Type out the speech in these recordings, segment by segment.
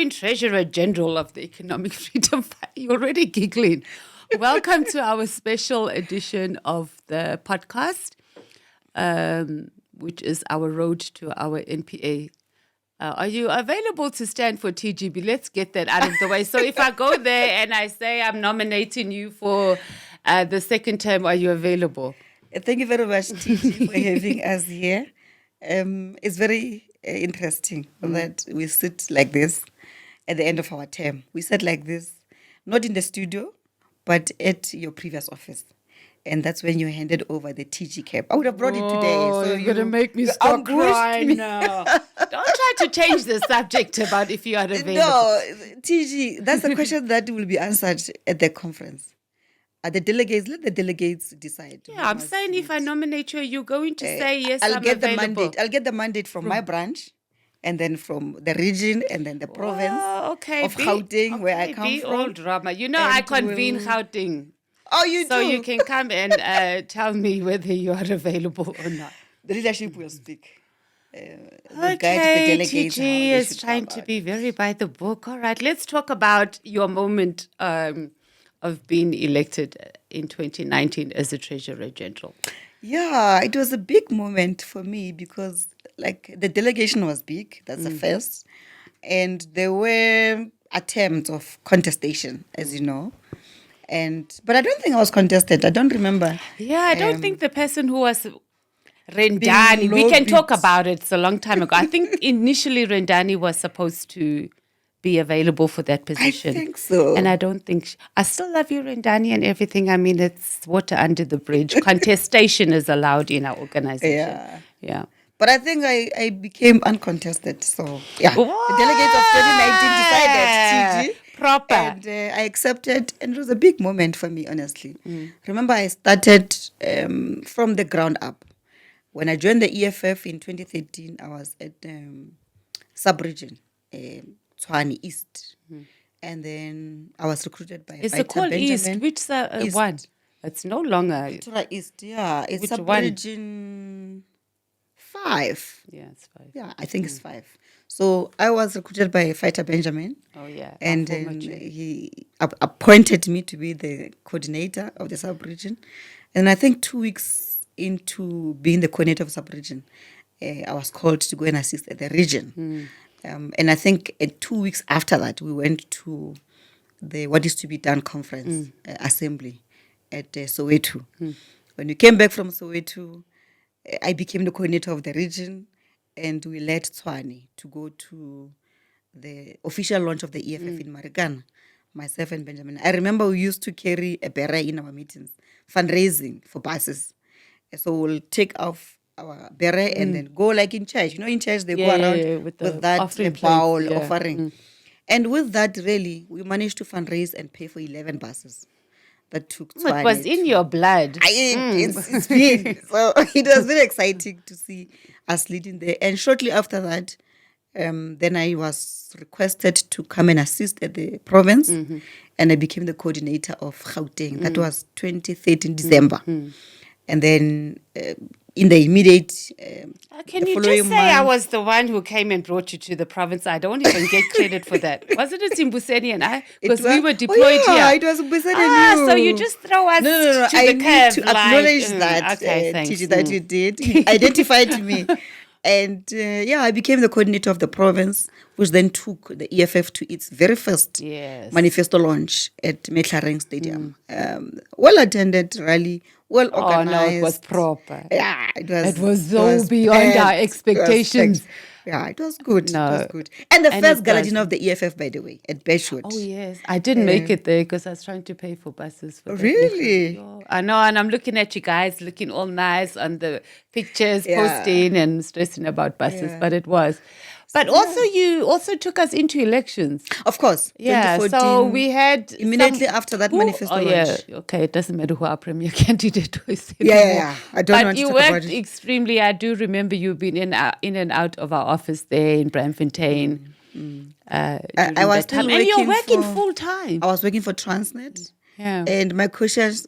outgoing Treasurer General of the Economic Freedom Fund. You're already giggling. Welcome to our special edition of the podcast, which is our road to our NPA. Are you available to stand for TGB? Let's get that out of the way. So if I go there and I say I'm nominating you for the second term, are you available? Thank you very much, TG, for having us here. It's very interesting that we sit like this at the end of our term. We sat like this, not in the studio, but at your previous office. And that's when you handed over the TG cap. I would have brought it today. So you're going to make me stop crying now. Don't try to change the subject about if you are available. No, TG, that's the question that will be answered at the conference. The delegates, let the delegates decide. Yeah, I'm saying if I nominate you, you're going to say, yes, I'm get available. The mandate. I'll get the mandate from my branch, and then from the region, and then the province of Gauteng, where I come from. All drama. You know, I convene Gauteng. Oh, you do? So you can come and tell me whether you are available or not. The leadership will speak. Okay, TG is trying to be very by the book. All right, let's talk about your moment of being elected in 2019 as a Treasurer General. Yeah, it was a big moment for me because, like, the delegation was big. That's the first. And there were attempts of contestation, as you know. But I don't think I was contested. I don't remember. Yeah, I don't think the person who was Rendani, we can talk about it. It's a long time ago. I think initially Rendani was supposed to be available for that position. I think so. And I don't think... I still love you, Rendani, and everything. I mean, it's water under the bridge. Contestation is allowed in our organization. Yeah. But I think I became uncontested. So, yeah. What? The delegates of 2019 decided, TG. Proper. And I accepted, and it was a big moment for me, honestly. Remember, I started from the ground up. When I joined the EFF in 2013, I was at sub-region, Tshwane East. And then I was recruited by Is it called Benjamin. East? Which East. one? It's no longer... Tshwane East, yeah. It's Which sub-region 5. Yeah, it's 5. Yeah, I think it's 5. So I was recruited by Fighter Benjamin. Oh, yeah. And he appointed me to be the coordinator of the sub-region. And I think 2 weeks into being the coordinator of sub-region, I was called to go and assist at the region. And I think 2 weeks after that, we went to the What Is To Be Done conference assembly at Soweto. When we came back from Soweto, I became the coordinator of the region. And we led Tshwane to go to the official launch of the EFF in Marikana, myself and Benjamin. I remember we used to carry a beret in our meetings, fundraising for buses. So we'll take off our beret and then go like in church. You know, in church they go around with that bowl offering. And with that, really, we managed to fundraise and pay for 11 buses. That took Tshwane. It was in your blood. It's been. So it was very exciting to see us leading there. And shortly after that, then I was requested to come and assist at the province. And I became the coordinator of Gauteng. That was 2013 December. And then in the immediate can you just say I was the one who came and brought you to the province? I don't even get credit for that. Wasn't it Mbuseni and I? Because we were deployed here. It was Mbuseni and you. So you just throw us to the curb. I need to acknowledge that, TG, that you did. You identified me. And I became the coordinator of the province, which then took the EFF to its very first manifesto launch at Metlareng Stadium. Well-attended rally, well-organized. Oh, no, it was proper. Yeah, it was so beyond our expectations. Yeah, it was good. It was good. And the first gala dinner of the EFF, by the way, at Beachwood. Oh, yes. I didn't make it there because I was trying to pay for buses. Really? I know. And I'm looking at you guys looking all nice on the pictures, posting and stressing about buses. But it was. But also, you also took us into elections. Of course. Yeah, so we had... Immediately after that manifesto launch. Okay, it doesn't matter who our premier candidate was. Yeah. I don't want to talk about it. But you worked extremely... I do remember you being in and out of our office there in Braamfontein. I was still working and you're working full-time. I was working for Transnet. Yeah. And my conscience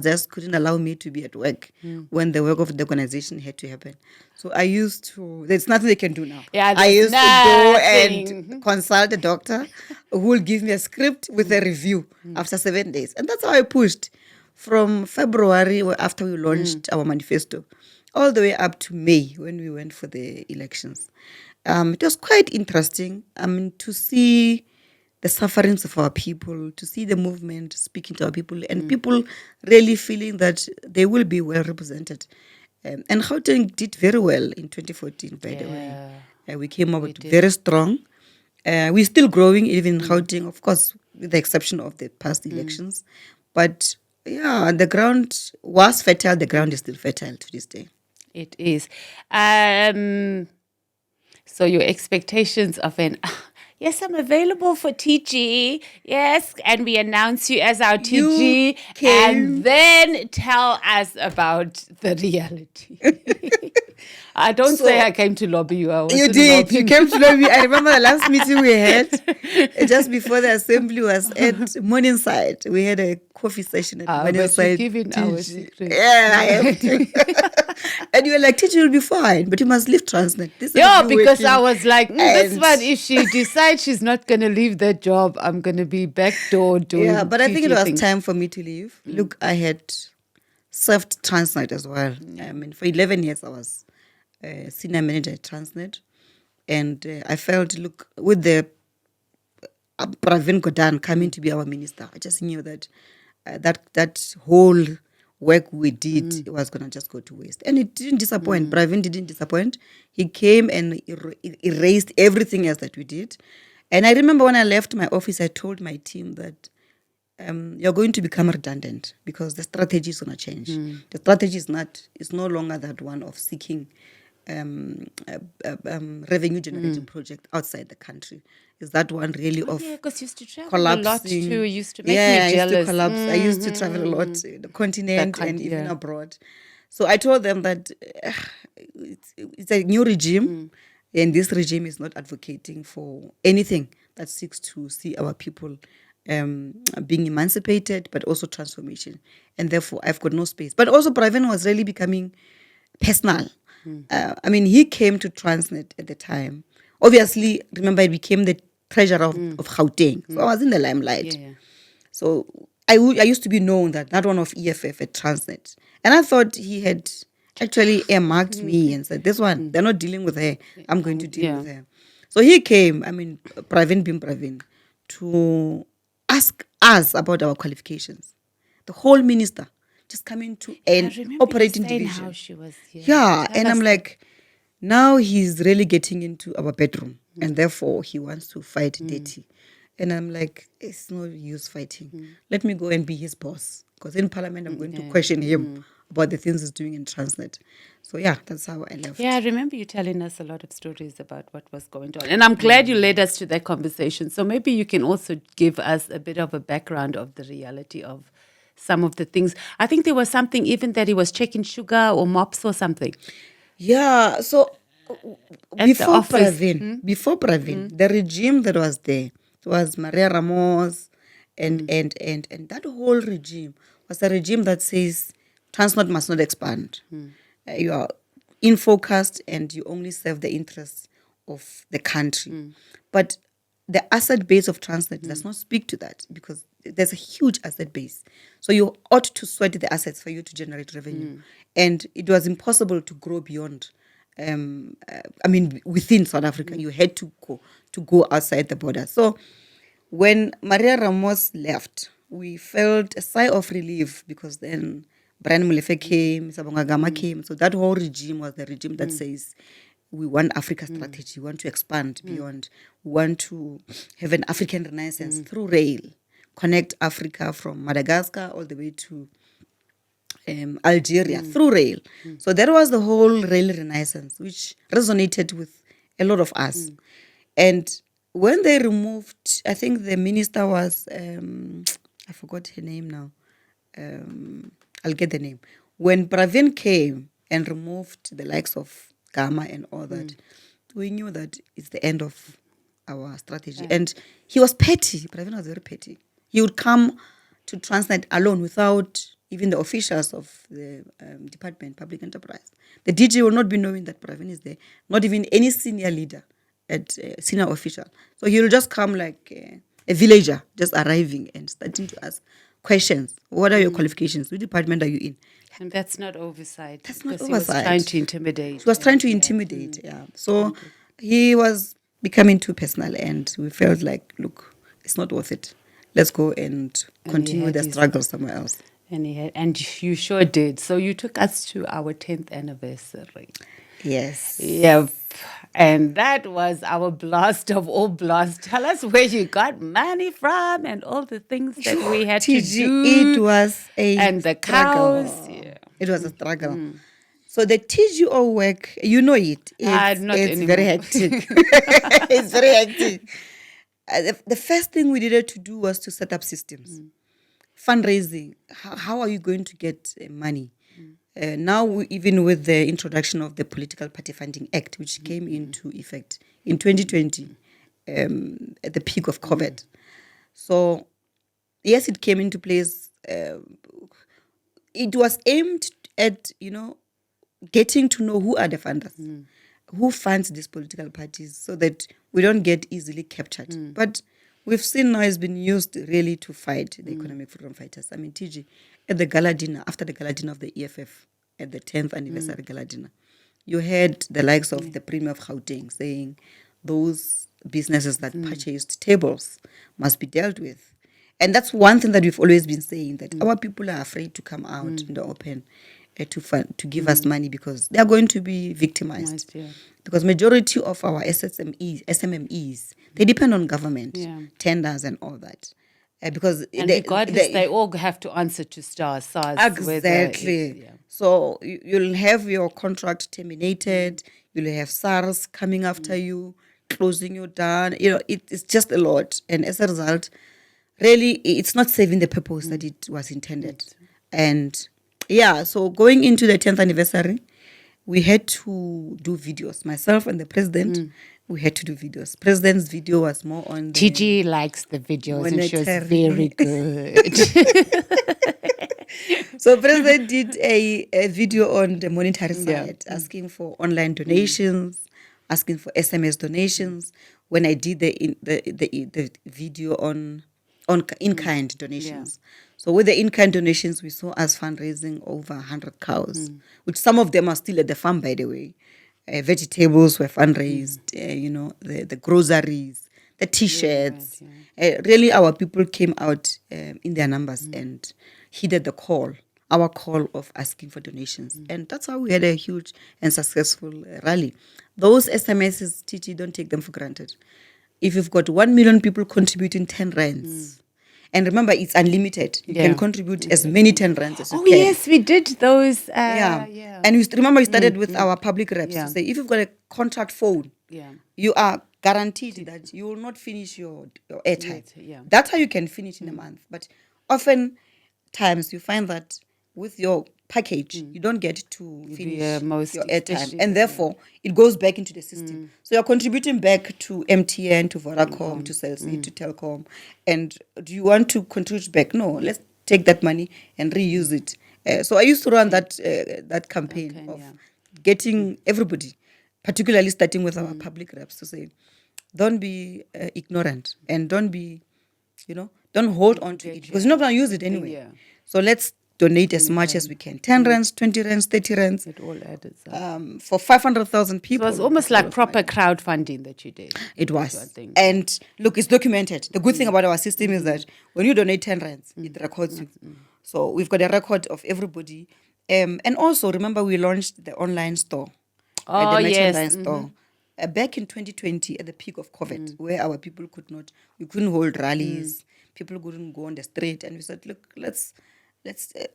just couldn't allow me to be at work when the work of the organization had to happen. So I used to, there's nothing they can do now. Yeah, I used to go and nothing. consult a doctor who will give me a script with a review after 7 days. And that's how I pushed from February, after we launched our manifesto, all the way up to May when we went for the elections. It was quite interesting to see the sufferings of our people, to see the movement speaking to our people, and people really feeling that they will be well represented. And Gauteng did very well in 2014, by the way. We came out very strong. We're still growing, even in Gauteng, of course, with the exception of the past elections. But yeah, the ground was fertile. The ground is still fertile to this day. It is. So your expectations of yes, I'm available for TG. Yes, and we announce you as our TG, and then tell us about the reality. I don't say I came to lobby you. You did. You came to lobby. I remember the last meeting we had, just before the assembly was at Morningside. We had a coffee session at Morningside. Giving our secret. Yeah, I have to. And you were like, TG will be fine, but you must leave Transnet. Because I was like, this one, if she decides she's not going to leave that job, I'm going to be backdoor doing. Yeah, but I think it was time for me to leave. Look, I had served Transnet as well. For 11 years, I was senior manager at Transnet. And I felt, look, with the Pravin Gordhan coming to be our minister, I just knew that that whole work we did was going to just go to waste. And it didn't disappoint. Pravin didn't disappoint. He came and erased everything else that we did. And I remember when I left my office, I told my team that you're going to become redundant because the strategy is going to change. The strategy is no longer that one of seeking revenue generating project outside the country. Is that one really of because you used to travel collapsing. a lot too. You used to make me jealous. I used to collapse. I used to travel a lot, the continent and even abroad. So I told them that it's a new regime, and this regime is not advocating for anything that seeks to see our people being emancipated, but also transformation. And therefore, I've got no space. But also, Pravin was really becoming personal. He came to Transnet at the time. Obviously, remember, I became the treasurer of Gauteng. So I was in the limelight. Yeah. So I used to be known that one of EFF at Transnet. And I thought he had actually earmarked me and said, this one, they're not dealing with her. I'm going to deal with her. So he came, Pravin, to ask us about our qualifications. The whole minister just coming to an operating division. How she was here. Yeah, and I'm like, now he's really getting into our bedroom, and therefore he wants to fight dirty. And I'm like, it's no use fighting. Let me go and be his boss, because in Parliament I'm going to question him about the things he's doing in Transnet. So yeah, that's how I left. Yeah, I remember you telling us a lot of stories about what was going on. And I'm glad you led us to that conversation. So maybe you can also give us a bit of a background of the reality of some of the things. I think there was something even that he was checking sugar or mops or something. Yeah, so before Pravin, the regime that was there, it was Maria Ramos and that whole regime was a regime that says Transnet must not expand. You are in focused and you only serve the interests of the country. But the asset base of Transnet does not speak to that because there's a huge asset base. So you ought to sweat the assets for you to generate revenue. And it was impossible to grow beyond, within South Africa. You had to go outside the border. So when Maria Ramos left, we felt a sigh of relief because then Brian Molefe came, Sabonga Gama came. So that whole regime was the regime that says, we want Africa strategy. We want to expand beyond. We want to have an African renaissance through rail. Connect Africa from Madagascar all the way to Algeria through rail. So that was the whole rail renaissance, which resonated with a lot of us. And when they removed, I think the minister was, I forgot her name now. I'll get the name. When Pravin came and removed the likes of Gama and all that, we knew that it's the end of our strategy. And he was petty. Pravin was very petty. He would come to Transnet alone without even the officials of the Department Public Enterprise. The DG will not be knowing that Pravin is there, not even any senior leader at senior official. So he'll just come like a villager just arriving and starting to ask questions. What are your qualifications? Which department are you in? And that's not oversight. That's not because oversight. He was trying to intimidate. He was trying to intimidate, So he was becoming too personal, and we felt like, look, it's not worth it. Let's go and continue the struggle somewhere else. And you sure did. So you took us to our 10th anniversary. Yes. Yep. And that was our blast of all blasts. Tell us where you got money from and all the things that we had to do. It was a and the struggle. cows. Yeah. It was a struggle. So the TGO work, you know it. It's very hectic. It's very hectic. The first thing we needed to do was to set up systems. Fundraising. How are you going to get money? Now, even with the introduction of the Political Party Funding Act, which came into effect in 2020, at the peak of COVID. So, yes, it came into place. It was aimed at, getting to know who are the funders, who funds these political parties, so that we don't get easily captured. But we've seen now it's been used really to fight the economic freedom fighters. I mean, TG, at the gala dinner, after the gala dinner of the EFF, at the 10th anniversary gala dinner, you had the likes of the Premier of Gauteng saying those businesses that purchased tables must be dealt with. And that's one thing that we've always been saying, that our people are afraid to come out in the open to give us money because they are going to be victimized. Because majority of our SMMEs, they depend on government, tenders and all that. Because regardless, they all have to answer to SARS. Exactly. So you'll have your contract terminated. You'll have SARS coming after you, closing you down. It's just a lot. And as a result, really, it's not serving the purpose that it was intended. And so going into the 10th anniversary, we had to do videos. Myself and the president, we had to do videos. President's video was more on the TG likes the videos and she was very good. So president did a video on the monetary side, asking for online donations, asking for SMS donations. When I did the video on in-kind donations. So with the in-kind donations, we saw us fundraising over 100 cows, which some of them are still at the farm, by the way. Vegetables were fundraised, the groceries, the T-shirts. Really, our people came out in their numbers and heeded our call of asking for donations. And that's how we had a huge and successful rally. Those SMSs, TG, don't take them for granted. If you've got 1 million people contributing 10 rands, and remember, it's unlimited. You can contribute as many 10 rands as you can. Oh, yes, we did those. And we started with our public reps to say, if you've got a contract phone, you are guaranteed that you will not finish your airtime. That's how you can finish in a month. But often times you find that with your package, you don't get to finish your airtime. And therefore, it goes back into the system. So you're contributing back to MTN, to Vodacom, to Cellc, to Telkom. And do you want to contribute back? No, let's take that money and reuse it. So I used to run that campaign of getting everybody, particularly starting with our public reps, to say, don't be ignorant and don't be, don't hold on to it because you're not going to use it anyway. So let's donate as much as we can. 10 rands, 20 rands, 30 rands. It all added up. For 500,000 people. So it was almost like proper crowdfunding that you did. It was. And look, it's documented. The good thing about our system is that when you donate 10 rands, it records you. So we've got a record of everybody. And also, remember, we launched the online store. Oh, the merchandise store. Back in 2020, at the peak of COVID, where our people we couldn't hold rallies. People couldn't go on the street. And we said, look, let's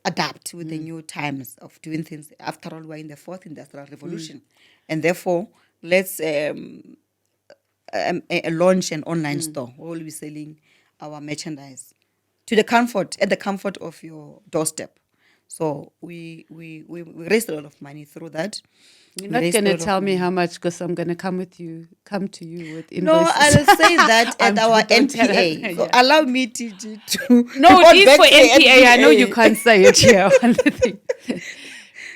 adapt with the new times of doing things. After all, we're in the 4th industrial revolution. And therefore, let's launch an online store where we'll be selling our merchandise at the comfort of your doorstep. So we raised a lot of money through that. You're not going to tell me how much, because I'm going to come to you with invoices. No, I'll say that at our NPA. So allow me to No, it is for NPA. I know you can't say it here on the thing.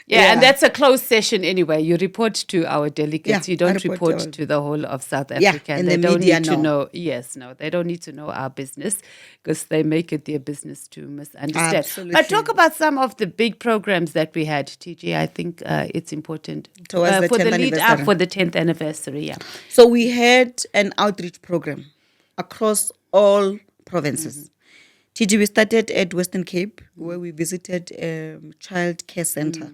Yeah, and that's a closed session anyway. You report to our delegates. You don't report to the whole of South Africa. And they the don't media need to know. Yes, no, they don't need to know our business, because they make it their business to misunderstand. Absolutely. But talk about some of the big programs that we had, TG. I think it's important for the lead up for the 10th anniversary. Yeah. So we had an outreach program across all provinces. TG, we started at Western Cape, where we visited a child care center.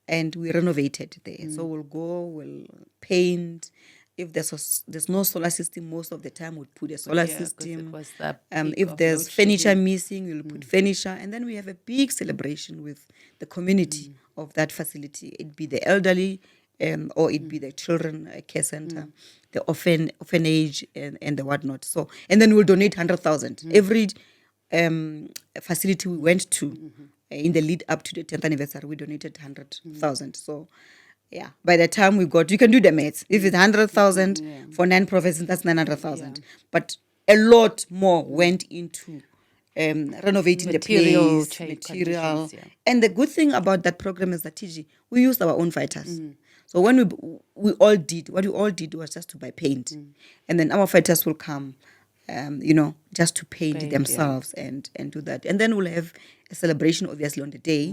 And we renovated there. So we'll paint. If there's no solar system, most of the time we'll put a solar system. If there's furniture missing, we'll put furniture. And then we have a big celebration with the community of that facility. It'd be the elderly, or it'd be the children care center, the orphanage, and the whatnot. So, and then we'll donate 100,000. Every facility we went to, in the lead up to the 10th anniversary, we donated 100,000. So, yeah, by the time you can do the maths. If it's 100,000 for 9 provinces, that's 900,000. But a lot more went into renovating the place, material. And the good thing about that program is that TG, we used our own fighters. So when we all did was just to buy paint. And then our fighters will come, just to paint themselves and do that. And then we'll have a celebration, obviously, on the day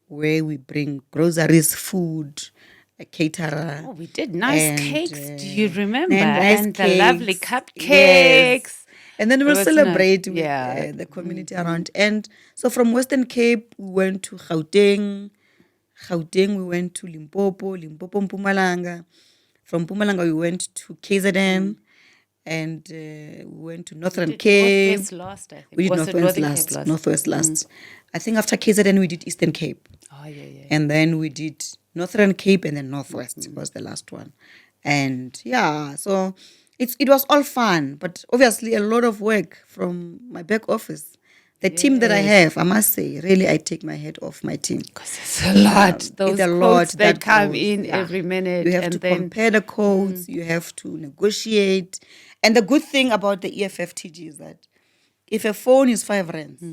where we bring groceries, food, a caterer. Oh, we did nice cakes. Do you remember? And the lovely cupcakes. Yes. And then we'll celebrate with the community around. And so from Western Cape, we went to Gauteng, we went to Limpopo, Mpumalanga. From Mpumalanga, we went to KZN. And we went to Northern Cape. Northwest last, I think. We did Northwest last. I think after KZN, we did Eastern Cape. Oh, yeah. And then we did Northern Cape, and then Northwest was the last one. And so it was all fun, but obviously a lot of work from my back office. The team that I have, I must say, really, I take my head off my team. Because it's a lot. Those quotes that come in every minute. You have to compare the codes. You have to negotiate. And the good thing about the EFF TG is that if a phone is 5 rands,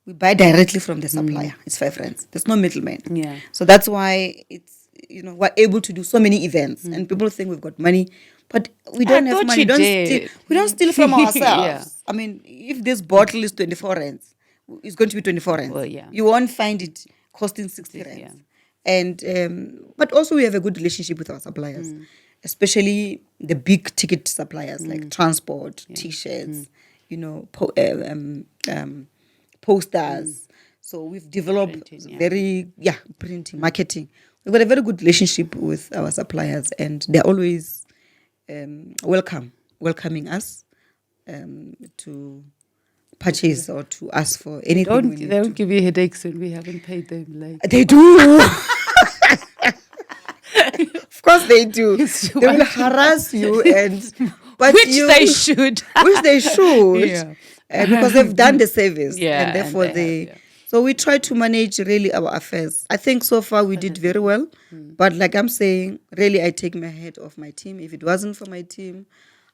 we buy directly from the supplier. It's 5 rands. There's no middleman. Yeah. So that's why it's, we're able to do so many events. And people think we've got money. But we don't have money. We don't steal from ourselves. I mean, if this bottle is 24 rands, it's going to be 24 rands. Well, yeah. You won't find it costing 60 rands. Yeah. And but also we have a good relationship with our suppliers, especially the big ticket suppliers like transport, T-shirts, posters. So we've developed printing, marketing. We've got a very good relationship with our suppliers, and they're always welcoming us to purchase or to ask for anything. They don't give you headaches when we haven't paid them late. They do. Of course they do. They will harass you, they should. Which they should. Because they've done the service. And therefore So we try to manage really our affairs. I think so far we did very well. But like I'm saying, really I take my head off my team. If it wasn't for my team,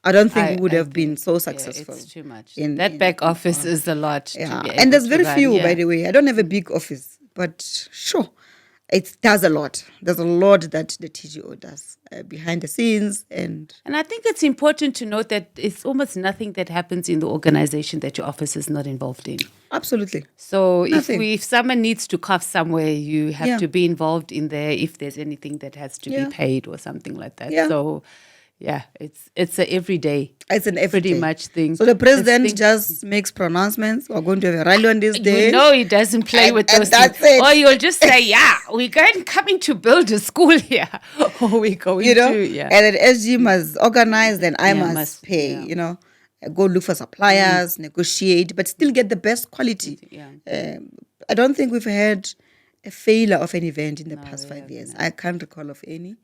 I don't think we would have been so successful. It's too much. That back office is a lot. And there's very few, by the way. I don't have a big office, but sure, it does a lot. There's a lot that the TGO does behind the scenes. And I think it's important to note that it's almost nothing that happens in the organization that your office is not involved in. Absolutely. So if someone needs to cough somewhere, you have to be involved in there if there's anything that has to be paid or something like that. So it's an everyday. It's an everyday pretty much thing. So the president just makes pronouncements. We're going to have a rally on this day. He doesn't play with those things. Or you'll just say, we're coming to build a school here. Or we're going to, And then SG must organize, then I must pay, go look for suppliers, negotiate, but still get the best quality. I don't think we've had a failure of an event in the past 5 years. I can't recall of any.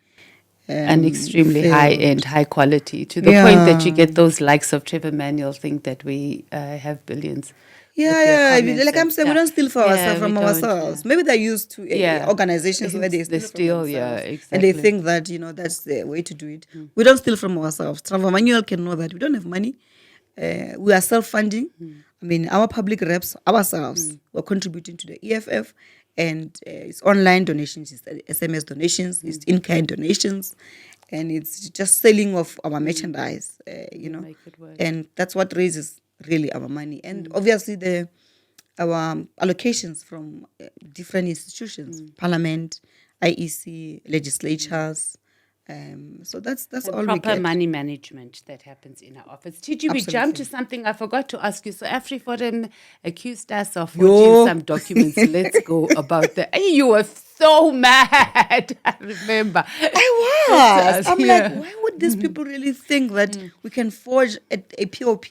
And extremely high-end, high quality, to the point that you get those likes of Trevor Manuel think that we have billions. Yeah. Like I'm saying, we don't steal from don't, ourselves. Maybe they're used to organizations where they steal from themselves. exactly. And they think that, that's the way to do it. We don't steal from ourselves. Trevor Manuel can know that. We don't have money. We are self-funding. I mean, our public reps, ourselves, we're contributing to the EFF. And it's online donations, it's SMS donations, it's in-kind donations. And it's just selling of our merchandise, Make it work. And that's what raises really our money. And obviously our allocations from different institutions, Parliament, IEC, legislatures. So that's all we get. Proper money management that happens in our office. TG, we jumped to something I forgot to ask you. So AfriForum accused us of forging some documents. Let's go about that. Hey, you were so mad. I remember. I was. I'm like, why would these people really think that we can forge a POP?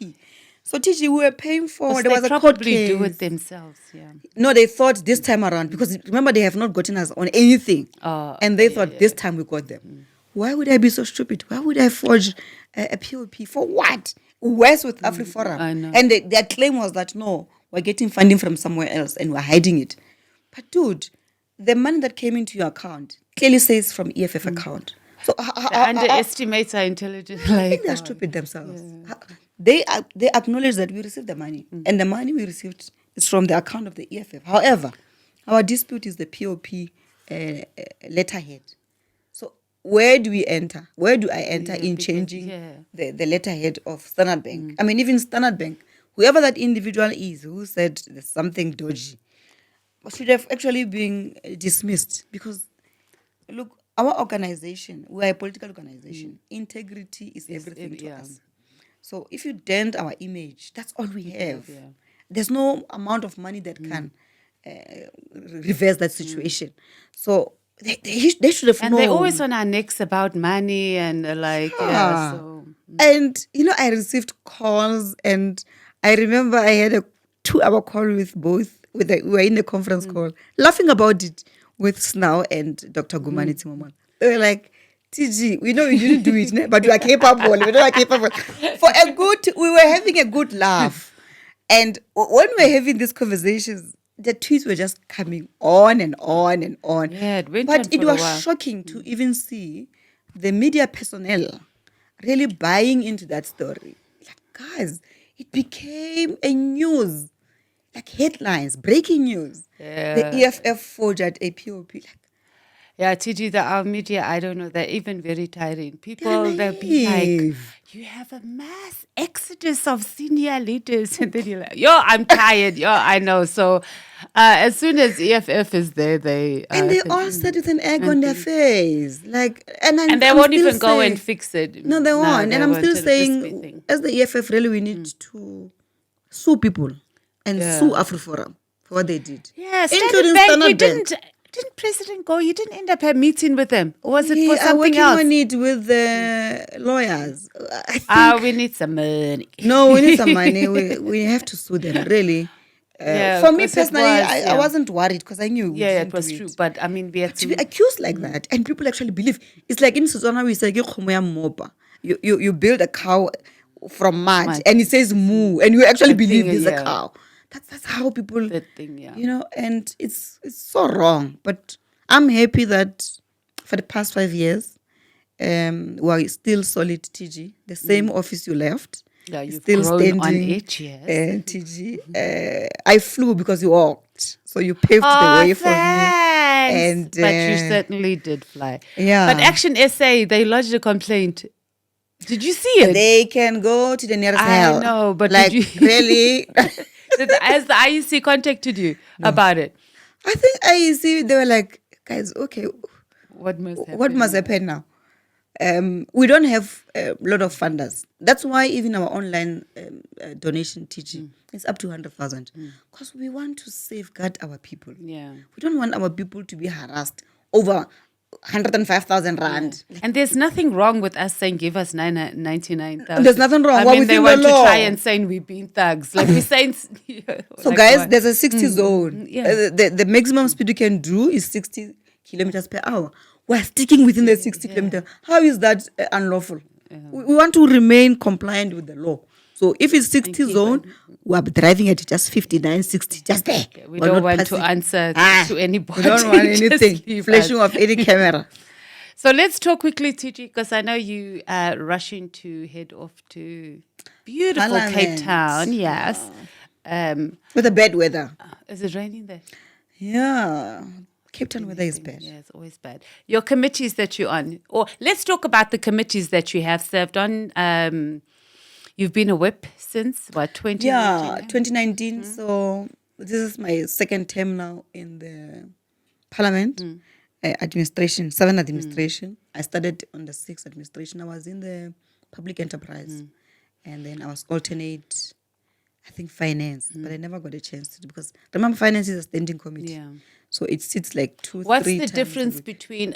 So TG, we were paying for. There was a court case. They do it themselves. Yeah. No, they thought this time around, because remember they have not gotten us on anything, and they thought this time we got them. Why would I be so stupid? Why would I forge a POP for what? Where's with AfriForum? I know. And their claim was that no, we're getting funding from somewhere else and we're hiding it. But dude, the money that came into your account clearly says from EFF account. So they underestimate our intelligence. I think they're stupid themselves. Yeah. They acknowledge that we received the money, and the money we received is from the account of the EFF. However, our dispute is the POP letterhead. So where do we enter? Where do I enter in changing the letterhead of Standard Bank? I mean, even Standard Bank, whoever that individual is who said there's something dodgy, should have actually been dismissed, because, look, our organization, we are a political organization. Integrity is everything to us. So if you dent our image, that's all we have. Yeah. There's no amount of money that can reverse that situation. So they should have known. And they're always on our necks about money and And, I received calls, and I remember I had a 2-hour call with both. We were in the conference call, laughing about it with Snow and Dr. Gumani Timomon. They were like, TG, we know you didn't do it, but you are capable. We know you are capable. We were having a good laugh. And when we were having these conversations, the tweets were just coming on and on and on. Yeah, but it was shocking to even see the media personnel really buying into that story. Like, guys, it became a news, like headlines, breaking news. Yeah. The EFF forged a POP. Yeah, TG, our media, I don't know, they're even very tiring. People, they'll be like, you have a mass exodus of senior leaders. And then you're like, I'm tired. I know. So as soon as EFF is there, they all sit with an egg on their face. And they won't even go and fix it. No, they won't. And I'm still saying, as the EFF, really, we need to sue people and sue AfriForum for what they did. Yeah, Standard Bank, didn't President go? You didn't end up a meeting with them? Or was it for something else? Working on it with the lawyers. We need some money. No, we need some money. We have to sue them, really. For me personally, I wasn't worried because I knew. Yeah, it was true. But I mean, we had to be accused like that, and people actually believe. It's like in Setswana we say, you build a cow from mud, and it says moo, and you actually believe it's a cow. That's how people, and it's so wrong. But I'm happy that for the past 5 years, we're still solid, TG. The same office you left. Yeah, you've still grown standing, on it, yes. TG. I flew because you walked. So you paved the way for me. And, but you certainly did fly. Yeah. But Action SA, they lodged a complaint. Did you see it? They can go to the nearest hell. I know, but did you really? Has the IEC contacted you about it? I think IEC, they were like, guys, okay, what must happen now? We don't have a lot of funders. That's why even our online donation TG is up to 100,000, because we want to safeguard our people. Yeah, we don't want our people to be harassed over 105,000 rand. Yeah. And there's nothing wrong with us saying give us 99,000. There's nothing wrong. I mean, they want to try and say we've been thugs. Like we're saying. So guys, there's a 60 zone. Yeah. The maximum speed you can do is 60 kilometers per hour. We're sticking within the 60 kilometers. How is that unlawful? Yeah. We want to remain compliant with the law. So if it's 60 zone, we're driving at just 59, 60, just there. We don't want to answer to anybody. We don't want anything, flashing us. of any camera. So let's talk quickly, TG, because I know you are rushing to head off to beautiful Parliament. Cape Town. Yes. With the bad weather. Is it raining there? Yeah. Cape Town weather is bad. Yeah, it's always bad. Your committees that you're on, or let's talk about the committees that you have served on. You've been a whip since, 2019? Yeah, 2019. So this is my second term now in the Parliament administration, 7 administration. I started on the 6th administration. I was in the public enterprise. And then I was alternate, I think, finance. But I never got a chance to do, because remember, finance is a standing committee. Yeah. So it sits like 2-3 What's the times difference between,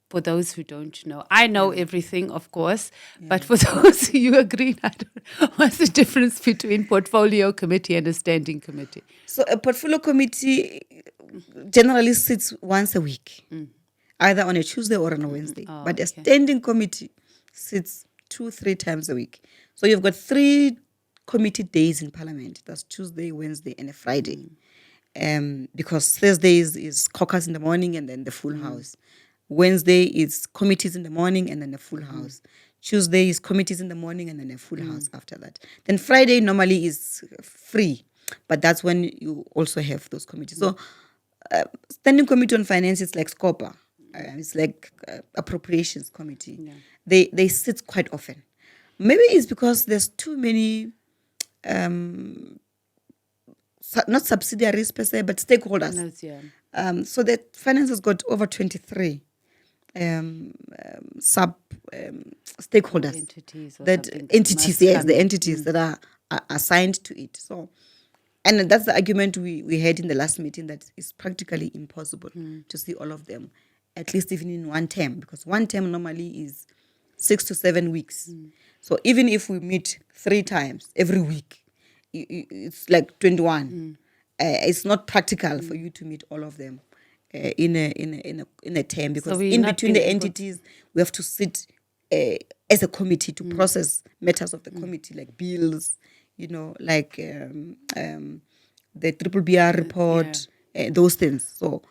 for those who don't know, I know everything, of course, but for those who you agree, what's the difference between portfolio committee and a standing committee? So a portfolio committee generally sits once a week, either on a Tuesday or on a Wednesday. But a standing committee sits 2-3 times a week. So you've got 3 committee days in Parliament. That's Tuesday, Wednesday, and a Friday. Because Thursdays is caucus in the morning and then the full house. Wednesday is committees in the morning and then the full house. Tuesday is committees in the morning and then a full house after that. Then Friday normally is free, but that's when you also have those committees. So standing committee on finance is like SCOPA. It's like appropriations committee. Yeah. They sit quite often. Maybe it's because there's too many not subsidiaries per se, but stakeholders. So that finance has got over 23 sub stakeholders. The entities that are assigned to it. So, and that's the argument we had in the last meeting, that it's practically impossible to see all of them, at least even in one term, because one term normally is 6 to 7 weeks. So even if we meet 3 times every week, it's like 21. It's not practical for you to meet all of them in a term, because in between the entities we have to sit as a committee to process matters of the committee, like bills, like the BBR report, those things. So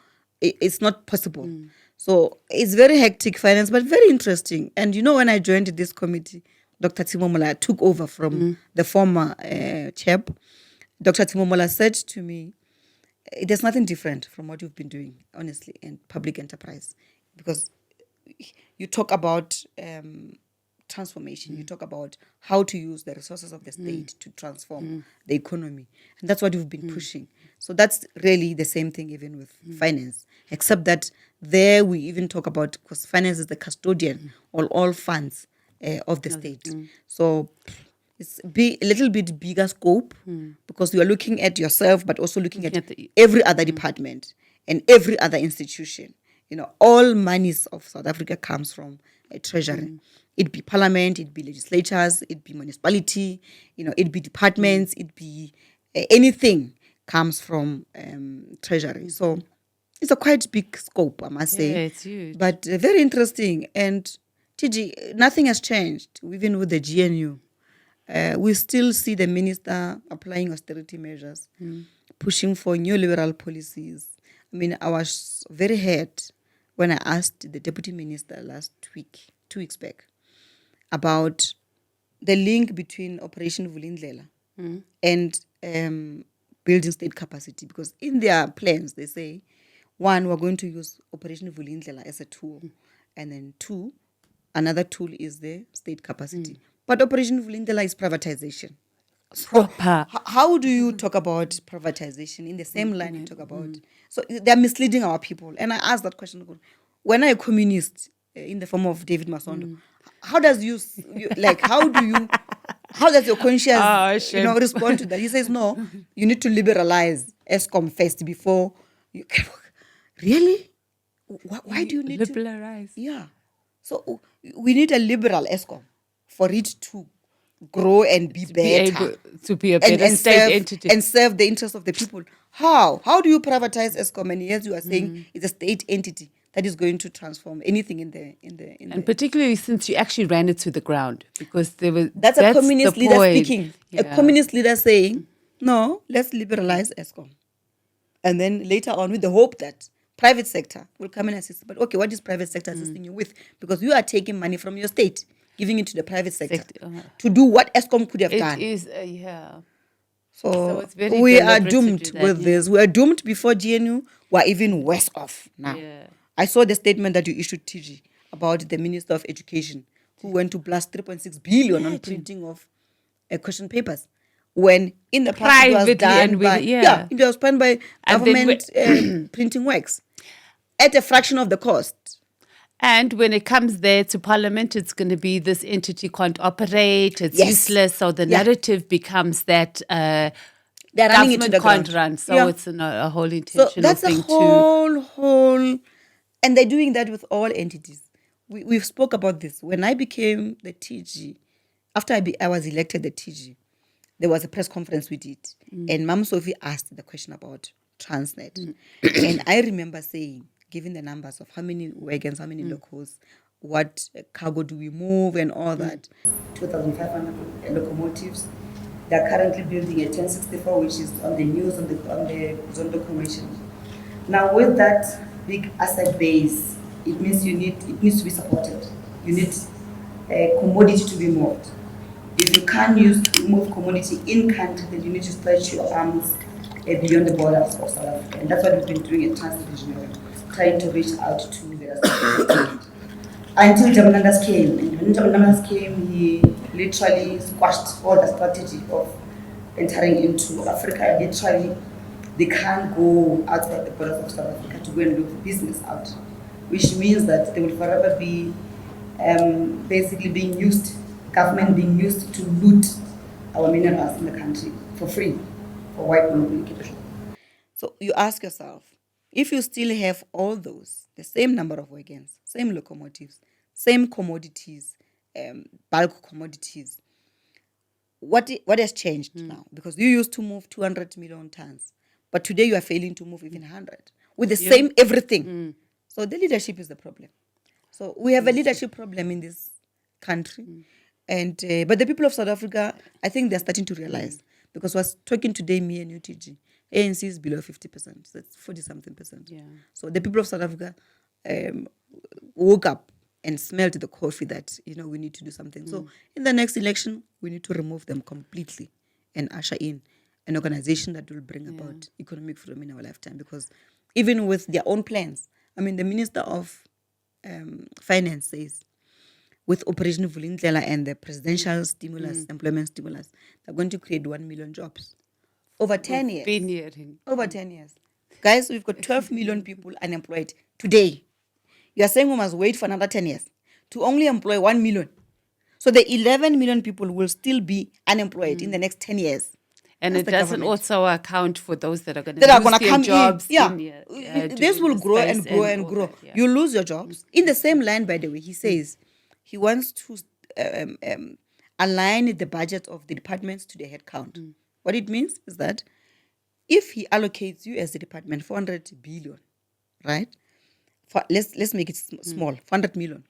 it's not possible. So it's very hectic finance, but very interesting. And when I joined this committee, Dr. Timomola took over from the former chap. Dr. Timomola said to me, there's nothing different from what you've been doing, honestly, in public enterprise. Because you talk about transformation, you talk about how to use the resources of the state to transform the economy. And that's what you've been pushing. So that's really the same thing even with finance, except that there we even talk about, because finance is the custodian of all funds of the state. So it's a little bit bigger scope, because you are looking at yourself, but also looking at every other department and every other institution. All monies of South Africa comes from treasury. It be parliament, it be legislatures, it be municipality, it be departments, it be anything comes from treasury. So it's a quite big scope, I must say. Yeah, it's huge. But very interesting. And TG, nothing has changed, even with the GNU. We still see the minister applying austerity measures, pushing for neoliberal policies. I mean, I was very hurt when I asked the deputy minister last week, 2 weeks back, about the link between Operation Vulindlela and building state capacity. Because in their plans, they say, 1, we're going to use Operation Vulindlela as a tool. And then 2, another tool is the state capacity. But Operation Vulindlela is privatization. So how do you talk about privatization in the same line you talk about? So they're misleading our people. And I asked that question, when a communist in the form of David Masondo, how does how does your conscience respond to that? He says, no, you need to liberalize ESCOM first before you can. Really? Why do you need to liberalize? Yeah. So we need a liberal ESCOM for it to grow and be better. To be a better state entity. And serve the interests of the people. How? How do you privatize ESCOM? And yes, you are saying it's a state entity. that is going to transform anything in the. And particularly since you actually ran it to the ground, because that's a communist leader speaking. Yeah. A communist leader saying, no, let's liberalize ESCOM. And then later on, with the hope that private sector will come and assist. But okay, what is private sector assisting you with? Because you are taking money from your state, giving it to the private sector to do what ESCOM could have done. It is, yeah. So it's very we are deliberate to doomed do that, with this. We are doomed before GNU. We are even worse off now. Yeah. I saw the statement that you issued, TG, about the Minister of Education, who went to blast 3.6 billion on printing of question papers. When in the past it was Privately done and by, with- it was done by And then government printing works at a fraction of the cost. And when it comes there to Parliament, it's going to be this entity can't operate, it's Yes. useless. So the narrative becomes that They're running it to government the can't ground. run. So it's a whole intentional So that's a thing whole, and they're doing that with all entities. We've spoke about this. When I became the TG, after I was elected the TG, there was a press conference we did, and Mam Sophie asked the question about Transnet. And I remember saying, given the numbers of how many wagons, how many locals, what cargo do we move and all that, 2,500 locomotives. They're currently building a 1064, which is on the news on the Zondo Convention. Now, with that big asset base, it means it needs to be supported. You need a commodity to be moved. If you can't move commodity in country, then you need to stretch your arms beyond the borders of South Africa. And that's what we've been doing at Transnet, trying to reach out to the until Jamanandas came. And when Jamanandas came, he literally squashed all the strategy of entering into Africa. Literally, they can't go outside the borders of South Africa to go and look business out, which means that they will forever be basically being used, government being used to loot our minerals in the country for free, for white monopoly capital. So you ask yourself, if you still have all those, the same number of wagons, same locomotives, same commodities, bulk commodities, what has changed now? Because you used to move 200 million tons, but today you are failing to move even 100 with the same everything. So the leadership is the problem. So we have a leadership problem in this country. And but the people of South Africa, I think they're starting to realize, because I was talking today, me and UTG, ANC is below 50%. That's 40-something%. Yeah. So the people of South Africa woke up and smelled the coffee that, we need to do something. So in the next election, we need to remove them completely and usher in an organization that will bring about economic freedom in our lifetime. Because even with their own plans, the Minister of Finance says, with Operation Vulindlela and the presidential stimulus, employment stimulus, they're going to create 1 million jobs. Over 10 years. Over 10 years. Guys, we've got 12 million people unemployed today. You are saying we must wait for another 10 years to only employ 1 million. So the 11 million people will still be unemployed in the next 10 years. And That's it the doesn't government. also account for those that are going to That are lose going to their come jobs. in. This will grow and grow and grow. You lose your jobs. In the same line, by the way, he says he wants to align the budget of the departments to the headcount. What it means is that if he allocates you as a department 400 billion, right? Let's make it small, 400 million.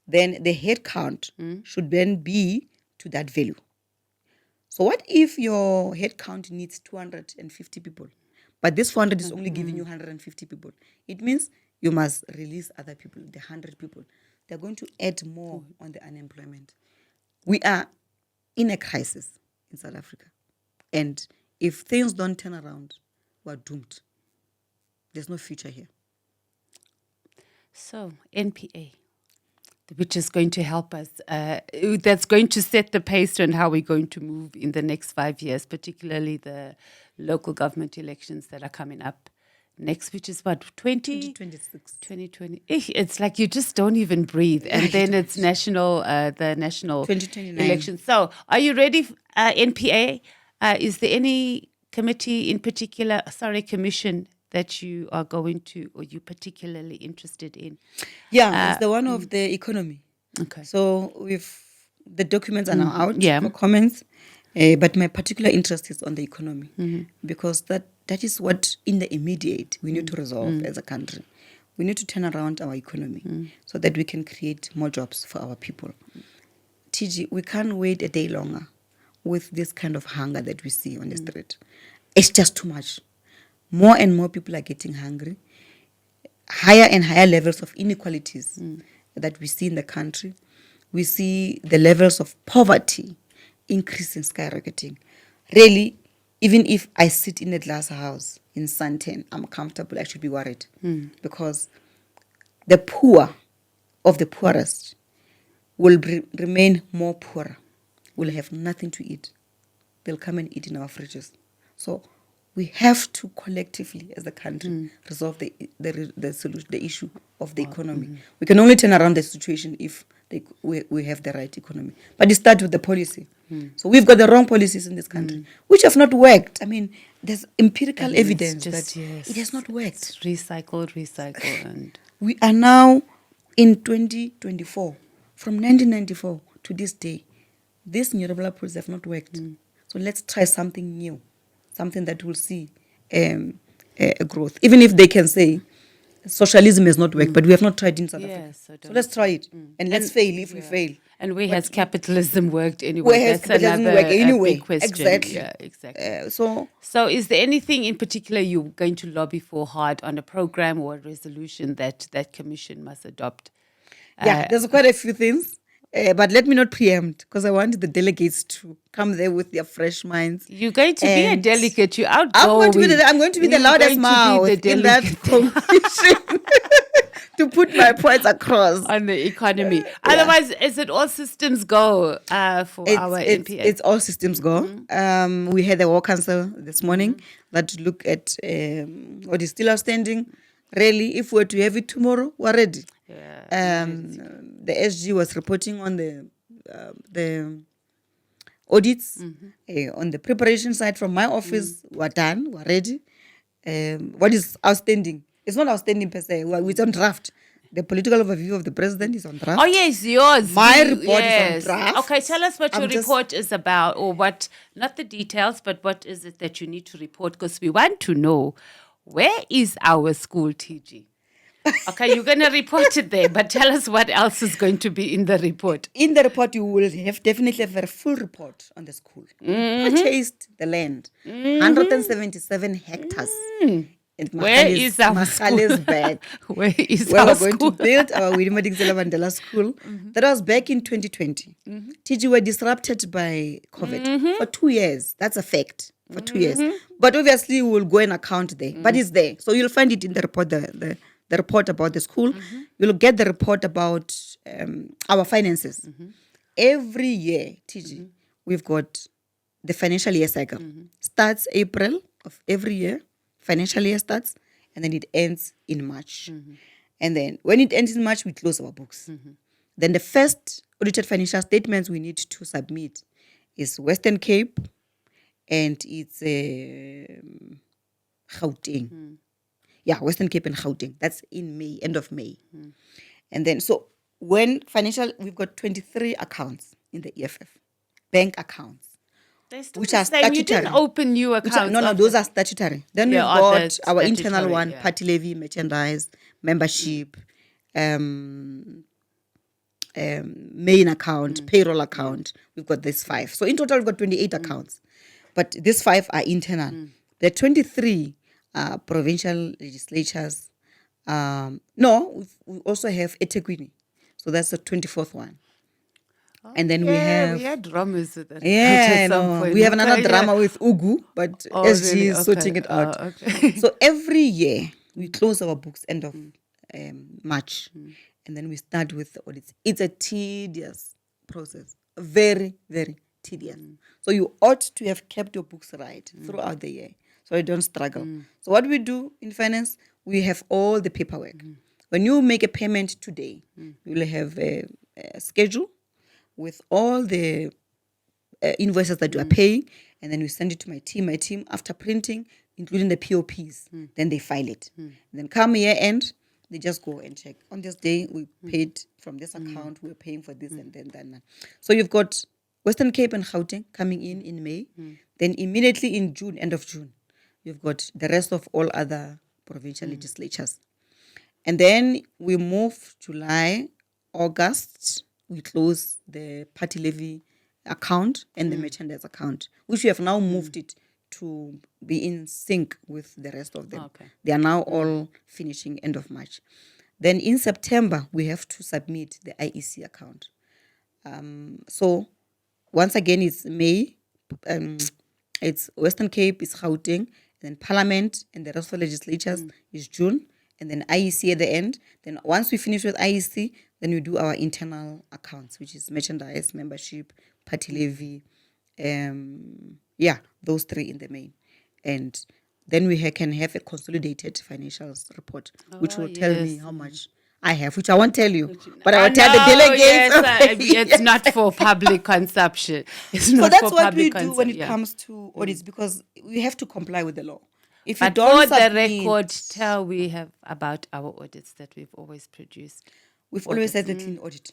Then the headcount should then be to that value. So what if your headcount needs 250 people, but this 400 is only giving you 150 people? It means you must release other people, the 100 people. They're going to add more on the unemployment. We are in a crisis in South Africa. And if things don't turn around, we're doomed. There's no future here. So, NPA, which is going to help us, that's going to set the pace on how we're going to move in the next 5 years, particularly the local government elections that are coming up next, which is what, 2026. 2020. It's like you just don't even breathe. And then it's the national 2029 elections. So are you ready, NPA? Is there any committee in particular, commission that you are going to, or you particularly interested in? Yeah, it's the one of the economy. Okay. So the documents are now out for comments, but my particular interest is on the economy because that is what in the immediate we need to resolve as a country. we need to turn around our economy so that we can create more jobs for our people. TG, we can't wait a day longer with this kind of hunger that we see on the street. It's just too much. More and more people are getting hungry. Higher and higher levels of inequalities that we see in the country. We see the levels of poverty increasing, skyrocketing. Really, even if I sit in a glass house in Santen, I'm comfortable, I should be worried. Because the poor of the poorest will remain more poorer, will have nothing to eat. They'll come and eat in our fridges. So we have to collectively, as a country, resolve the solution, the issue of the economy. We can only turn around the situation if we have the right economy. But it starts with the policy. So we've got the wrong policies in this country, which have not worked. I mean, there's empirical evidence that it has not worked. Recycle. And we are now in 2024. From 1994 to this day, these neoliberal policies have not worked. So let's try something new, something that will see a growth. Even if they can say socialism has not worked, but we have not tried in South Africa. So let's try it. And let's fail if we fail. And where has capitalism worked anyway? Where has capitalism worked anyway? Big question. Exactly. Yeah, exactly. So is there anything in particular you're going to lobby for hard on a program or a resolution that commission must adopt? There's quite a few things. But let me not preempt, because I want the delegates to come there with their fresh minds. You're going to be a delegate. You're outgoing. I'm going to be the loudest mouth in that competition to put my points across. On the economy. Otherwise, is it all systems go for our NPA? It's all systems go. We had a war council this morning that look at what is still outstanding. Really, if we were to have it tomorrow, we're ready. The SG was reporting on the audits. On the preparation side from my office, we're done, we're ready. What is outstanding? It's not outstanding per se. It's on draft. The political overview of the president is on draft. Oh, yes, yours. My report is on draft. Okay, tell us what your report is about, or what, not the details, but what is it that you need to report? Because we want to know, where is our school, TG? Okay, you're going to report it there, but tell us what else is going to be in the report. In the report, you will definitely have a full report on the school. Purchased the land, 177 hectares. Where is our school? Back. Where is Where our we're school? going to build our Winnie Madikizela Mandela School. That was back in 2020. TG were disrupted by COVID for 2 years. That's a fact. For 2 years. But obviously, we will go and account there. But it's there. So you'll find it in the report, the report about the school. You'll get the report about our finances. Every year, TG, we've got the financial year cycle. Starts April of every year. Financial year starts, and then it ends in March. And then when it ends in March, we close our books. Then the first audited financial statements we need to submit is Western Cape, and it's Gauteng. Yeah, Western Cape and Gauteng. That's in May, end of May. And then, so when we've got 23 accounts in the EFF, bank accounts. Which are statutory. You didn't open new accounts. No, those are statutory. Then we've got our internal one, party levy, merchandise, membership, main account, payroll account. We've got these 5. So in total, we've got 28 accounts. But these 5 are internal. The 23 are provincial legislatures. We also have eThekwini. So that's the 24th one. And then we had dramas with that. We have another drama with Ugu, but SG is sorting it out. So every year we close our books end of March, and then we start with the audits. It's a tedious process, very, very tedious. So you ought to have kept your books right throughout the year, so you don't struggle. So what we do in finance, we have all the paperwork. When you make a payment today, you will have a schedule with all the invoices that you are paying, and then we send it to my team. My team, after printing, including the POPs, then they file it. Then come year end, they just go and check. On this day, we paid from this account, we're paying for this and then that. So you've got Western Cape and Gauteng coming in May. Then immediately in June, end of June, you've got the rest of all other provincial legislatures. And then we move July, August, we close the party levy account and the merchandise account, which we have now moved it to be in sync with the rest of them. Okay. They are now all finishing end of March. Then in September, we have to submit the IEC account. So once again, it's May, it's Western Cape, it's Gauteng, and then Parliament and the rest of the legislatures is June, and then IEC at the end. Then once we finish with IEC, then we do our internal accounts, which is merchandise, membership, party levy, those three in the main. And then we can have a consolidated financials report, which will tell me how much I have, which I won't tell you, but I will tell the delegates. Yes, it's not for public consumption. It's not that's for what public we do when it comes to audits, because we have to comply with the law. If you But don't for the submit, record, tell we have about our audits that we've always produced. we've always had a clean audit.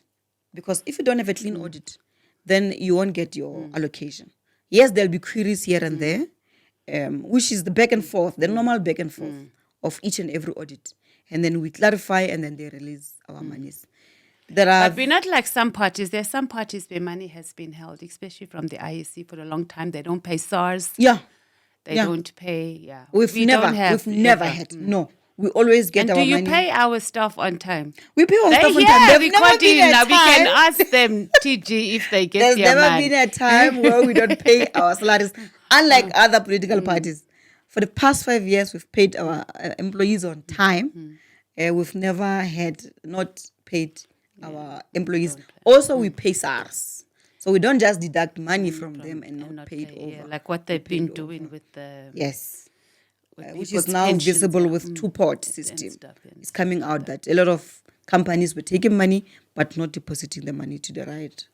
Because if you don't have a clean audit, then you won't get your allocation. Yes, there'll be queries here and there, which is the back and forth, the normal back and forth of each and every audit. And then we clarify, and then they release our monies. But we're not like some parties. There are some parties where money has been held, especially from the IEC for a long time. They don't pay SARS. Yeah. They don't pay. We've never had. No. We always get and our money. Do you money. pay our staff on time? We pay our They're staff on here. time. There's We never been a now. We can time. ask them, TG, if they get There's their never money. been a time where we don't pay our salaries, unlike other political parties. For the past 5 years, we've paid our employees on time. We've never not paid our employees. Also, we pay SARS. So we don't just deduct money from them and not pay it over. Yeah, like what they've been doing with the... Yes. with Which people's is now pensions visible and- with two-pot and system. stuff, and It's coming out that a lot of companies were taking money but not depositing the money to the right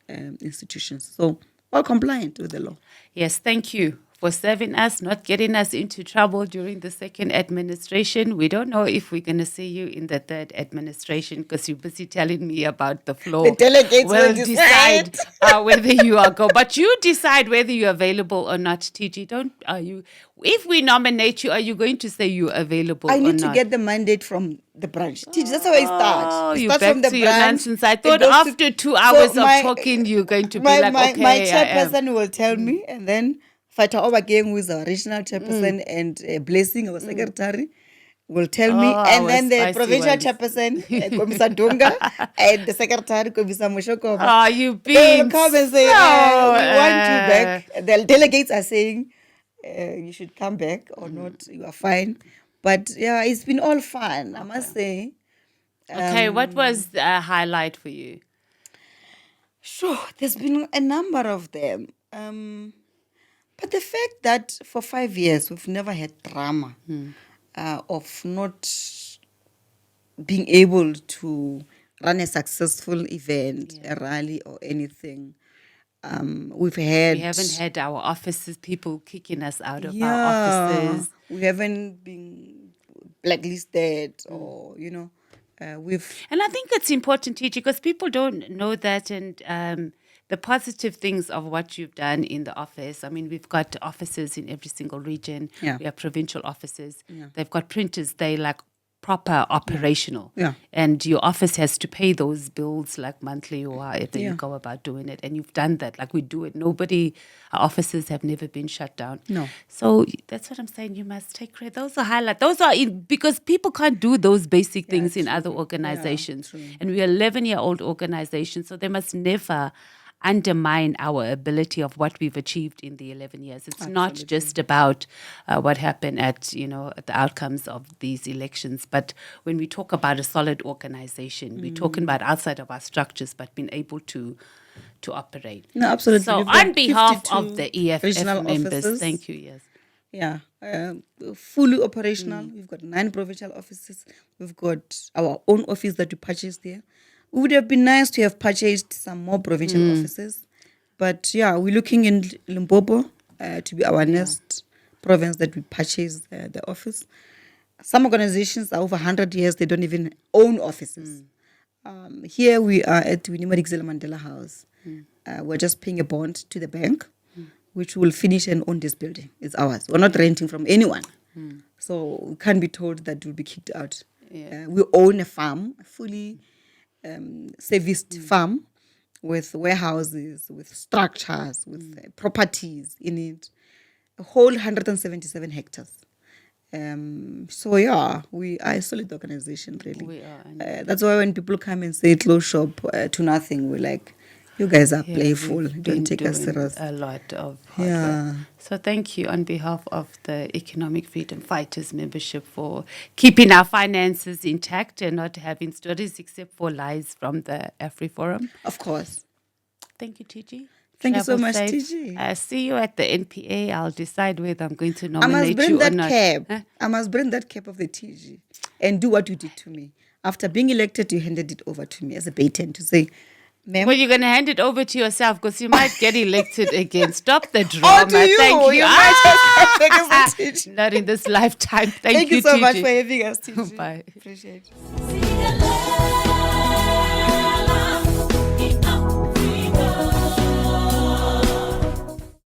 institutions. So all compliant with the law. Yes, thank you for serving us, not getting us into trouble during the second administration. We don't know if we're going to see you in the third administration because you're busy telling me about the floor. The delegates will decide whether you are go. But you decide whether you're available or not, TG. If we nominate you, are you going to say you're available or not? I need to get the mandate from the branch. That's how I start. Oh, It you starts back from the to your branch. nonsense. I it thought goes after 2 hours of talking, you're going to be like, okay, my I am. chairperson will tell me, and then Fata Obageng, who is our regional chairperson, and Blessing, our secretary, will tell me, and then the provincial chairperson, Komisa Dunga, and the secretary, Komisa Moshoko. Oh, you They will being come and say, we want you back. The delegates are saying, you should come back or not, you are fine. But yeah, it's been all fun, I must say. Okay, what was the highlight for you? Sure, there's been a number of them. But the fact that for 5 years we've never had drama of not being able to run a successful event, a rally or anything. We haven't had our offices, people kicking us out of our offices. We haven't been blacklisted or, and I think it's important, TG, because people don't know that, and the positive things of what you've done in the office. I mean, we've got offices in every single region. Yeah. We have provincial offices. Yeah. They've got printers. They like proper operational. Yeah. And your office has to pay those bills like monthly or however you go about doing it. And you've done that. Like we do it. Our offices have never been shut down. No. So that's what I'm saying. You must take credit. Those are highlights. Those are because people can't do those basic things in other organizations. Yeah, and we're 11-year-old organization. So they must never undermine our ability of what we've achieved in the 11 years. It's not just about what happened at, the outcomes of these elections. But when we talk about a solid organization, we're talking about outside of our structures, but being able to operate. No, absolutely. So on behalf of the EFF members, offices. thank you, yes. Yeah, fully operational. We've got 9 provincial offices. We've got our own office that we purchased there. It would have been nice to have purchased some more provincial offices. But yeah, we're looking in Limpopo to be our next province that we purchase the office. Some organizations are over 100 years, they don't even own offices. Here we are at Winnie Madikizela Mandela House. We're just paying a bond to the bank, which will finish and own this building. It's ours. We're not renting from anyone. So we can't be told that we'll be kicked out. Yeah. We own a farm, a fully serviced farm with warehouses, with structures, with properties in it. A whole 177 hectares. So yeah, we are a solid organization, really. We are. That's why when people come and say close shop to nothing, we're like, you guys are playful. we've Don't been take us doing serious. a lot of hard work. So thank you on behalf of the Economic Freedom Fighters membership for keeping our finances intact and not having stories except for lies from the AFRI Forum. Of course. Thank you, TG. Thank you so Travel much, safe. TG. See you at the NPA. I'll decide whether I'm going to I nominate must bring you or that not. cap. Huh? I must bring that cap of the TG and do what you did to me. After being elected, you handed it over to me as a baton to say, ma'am. Well, you're going to hand it over to yourself because you might get elected again. Stop the drama. Oh, do you? Thank you. You might just get back as a TG. Not in this lifetime. Thank you so TG. much for having us, TG. Bye. Appreciate it.